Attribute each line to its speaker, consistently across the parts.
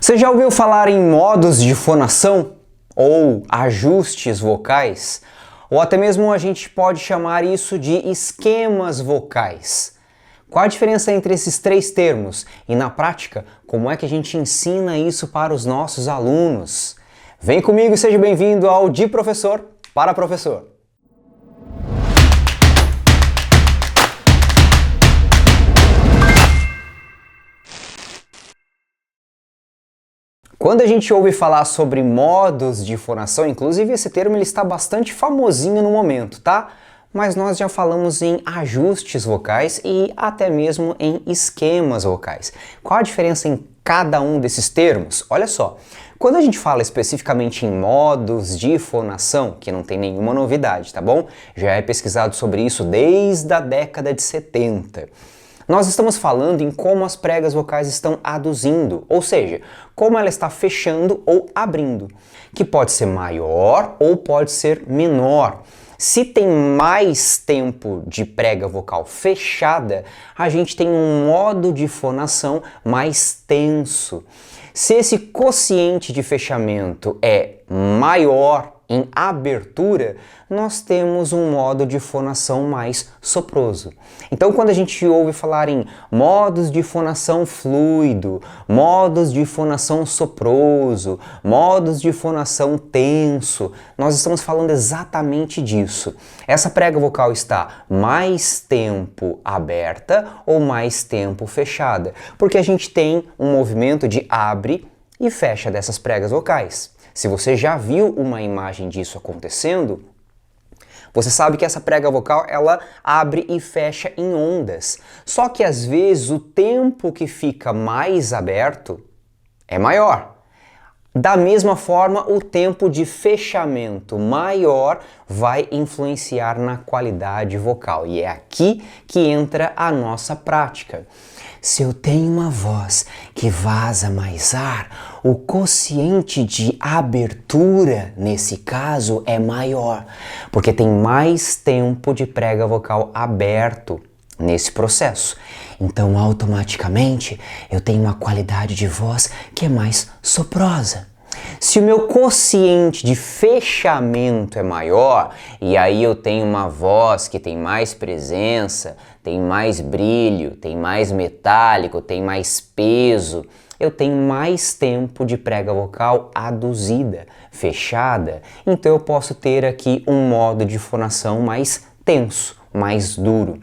Speaker 1: Você já ouviu falar em modos de fonação ou ajustes vocais? Ou até mesmo a gente pode chamar isso de esquemas vocais. Qual a diferença entre esses três termos? E na prática, como é que a gente ensina isso para os nossos alunos? Vem comigo e seja bem-vindo ao De Professor para Professor. Quando a gente ouve falar sobre modos de fonação, inclusive esse termo ele está bastante famosinho no momento, tá? Mas nós já falamos em ajustes vocais e até mesmo em esquemas vocais. Qual a diferença em cada um desses termos? Olha só, quando a gente fala especificamente em modos de fonação, que não tem nenhuma novidade, tá bom? Já é pesquisado sobre isso desde a década de 70. Nós estamos falando em como as pregas vocais estão aduzindo, ou seja, como ela está fechando ou abrindo, que pode ser maior ou pode ser menor. Se tem mais tempo de prega vocal fechada, a gente tem um modo de fonação mais tenso. Se esse quociente de fechamento é maior em abertura, nós temos um modo de fonação mais soproso. Então, quando a gente ouve falar em modos de fonação fluido, modos de fonação soproso, modos de fonação tenso, nós estamos falando exatamente disso. Essa prega vocal está mais tempo aberta ou mais tempo fechada, porque a gente tem um movimento de abre e fecha dessas pregas vocais. Se você já viu uma imagem disso acontecendo, você sabe que essa prega vocal ela abre e fecha em ondas. Só que às vezes o tempo que fica mais aberto é maior. Da mesma forma, o tempo de fechamento maior vai influenciar na qualidade vocal. E é aqui que entra a nossa prática. Se eu tenho uma voz que vaza mais ar, o quociente de abertura, nesse caso, é maior, porque tem mais tempo de prega vocal aberto nesse processo. Então, automaticamente, eu tenho uma qualidade de voz que é mais soprosa. Se o meu quociente de fechamento é maior, e aí eu tenho uma voz que tem mais presença, tem mais brilho, tem mais metálico, tem mais peso, eu tenho mais tempo de prega vocal aduzida, fechada, então eu posso ter aqui um modo de fonação mais tenso, mais duro.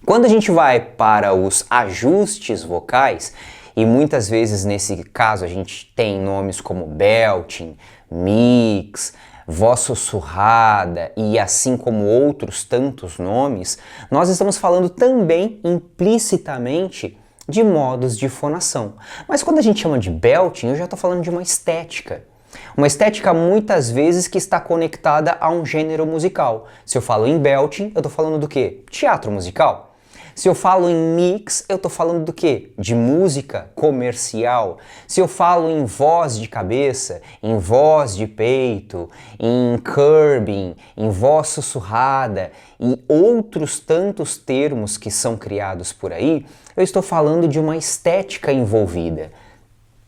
Speaker 1: Quando a gente vai para os ajustes vocais, e muitas vezes nesse caso a gente tem nomes como belting, mix, voz sussurrada e assim como outros tantos nomes, nós estamos falando também implicitamente de modos de fonação. Mas quando a gente chama de belting, eu já estou falando de uma estética. Uma estética muitas vezes que está conectada a um gênero musical. Se eu falo em belting, eu estou falando do quê? Teatro musical. Se eu falo em mix, eu estou falando do quê? De música comercial. Se eu falo em voz de cabeça, em voz de peito, em curbing, em voz sussurrada e outros tantos termos que são criados por aí, eu estou falando de uma estética envolvida.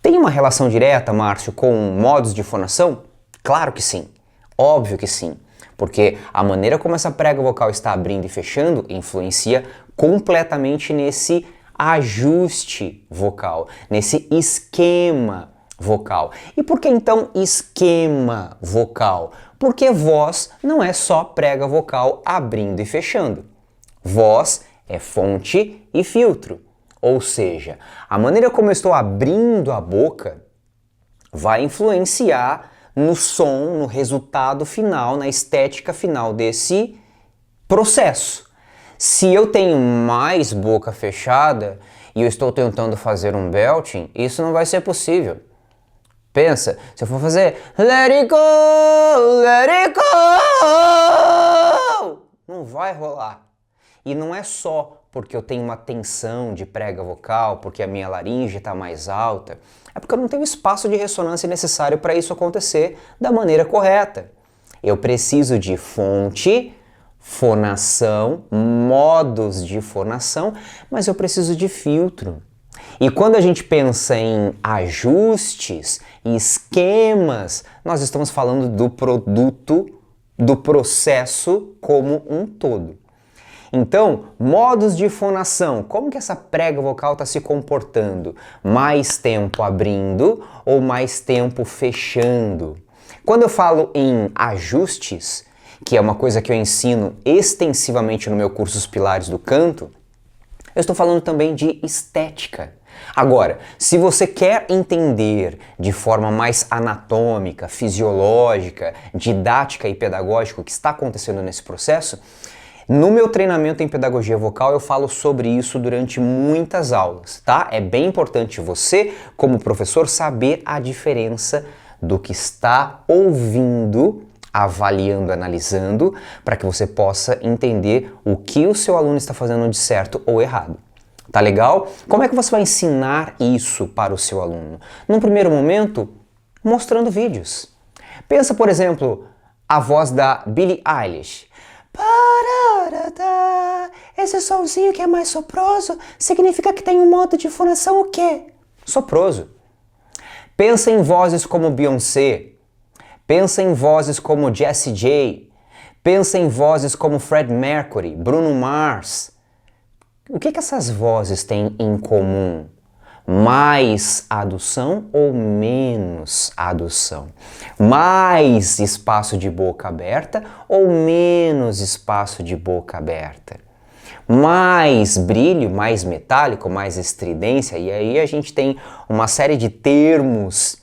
Speaker 1: Tem uma relação direta, Márcio, com modos de fonação? Claro que sim. Óbvio que sim. Porque a maneira como essa prega vocal está abrindo e fechando influencia completamente nesse ajuste vocal, nesse esquema vocal. E por que então esquema vocal? Porque voz não é só prega vocal abrindo e fechando. Voz é fonte e filtro. Ou seja, a maneira como eu estou abrindo a boca vai influenciar no som, no resultado final, na estética final desse processo. Se eu tenho mais boca fechada e eu estou tentando fazer um belting, isso não vai ser possível. Pensa, se eu for fazer let it go, não vai rolar. E não é só porque eu tenho uma tensão de prega vocal, porque a minha laringe está mais alta, é porque eu não tenho espaço de ressonância necessário para isso acontecer da maneira correta. Eu preciso de fonte, fonação, modos de fonação, mas eu preciso de filtro. E quando a gente pensa em ajustes e esquemas, nós estamos falando do produto, do processo como um todo. Então, modos de fonação, como que essa prega vocal está se comportando? Mais tempo abrindo ou mais tempo fechando? Quando eu falo em ajustes, que é uma coisa que eu ensino extensivamente no meu curso Os Pilares do Canto, eu estou falando também de estética. Agora, se você quer entender de forma mais anatômica, fisiológica, didática e pedagógica o que está acontecendo nesse processo, no meu treinamento em pedagogia vocal eu falo sobre isso durante muitas aulas, tá? É bem importante você, como professor, saber a diferença do que está ouvindo, avaliando, analisando, para que você possa entender o que o seu aluno está fazendo de certo ou errado. Tá legal? Como é que você vai ensinar isso para o seu aluno? Num primeiro momento, mostrando vídeos. Pensa, por exemplo, a voz da Billie Eilish. Esse solzinho que é mais soproso significa que tem um modo de fonação o quê? Soproso. Pensa em vozes como Beyoncé. Pensa em vozes como Jessie J. Pensa em vozes como Fred Mercury, Bruno Mars. O que essas vozes têm em comum? Mais adução ou menos adução? Mais espaço de boca aberta ou menos espaço de boca aberta? Mais brilho, mais metálico, mais estridência? E aí a gente tem uma série de termos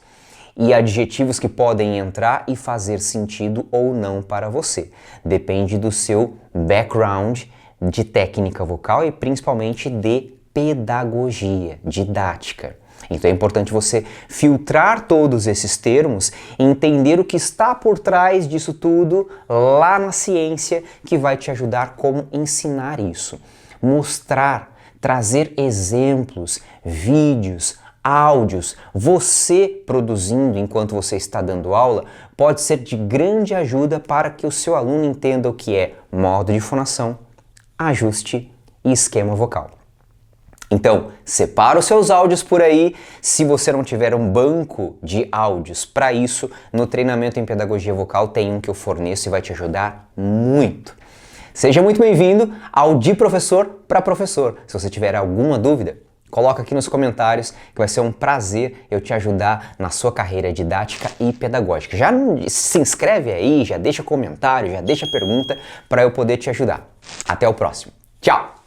Speaker 1: e adjetivos que podem entrar e fazer sentido ou não para você. Depende do seu background de técnica vocal e principalmente de pedagogia, didática. Então é importante você filtrar todos esses termos e entender o que está por trás disso tudo lá na ciência que vai te ajudar como ensinar isso. Mostrar, trazer exemplos, vídeos, áudios, você produzindo enquanto você está dando aula, pode ser de grande ajuda para que o seu aluno entenda o que é modo de fonação, ajuste e esquema vocal. Então, separa os seus áudios por aí. Se você não tiver um banco de áudios para isso, no treinamento em pedagogia vocal tem um que eu forneço e vai te ajudar muito. Seja muito bem-vindo ao De Professor para Professor. Se você tiver alguma dúvida, coloca aqui nos comentários que vai ser um prazer eu te ajudar na sua carreira didática e pedagógica. Já se inscreve aí, já deixa comentário, já deixa pergunta para eu poder te ajudar. Até o próximo. Tchau!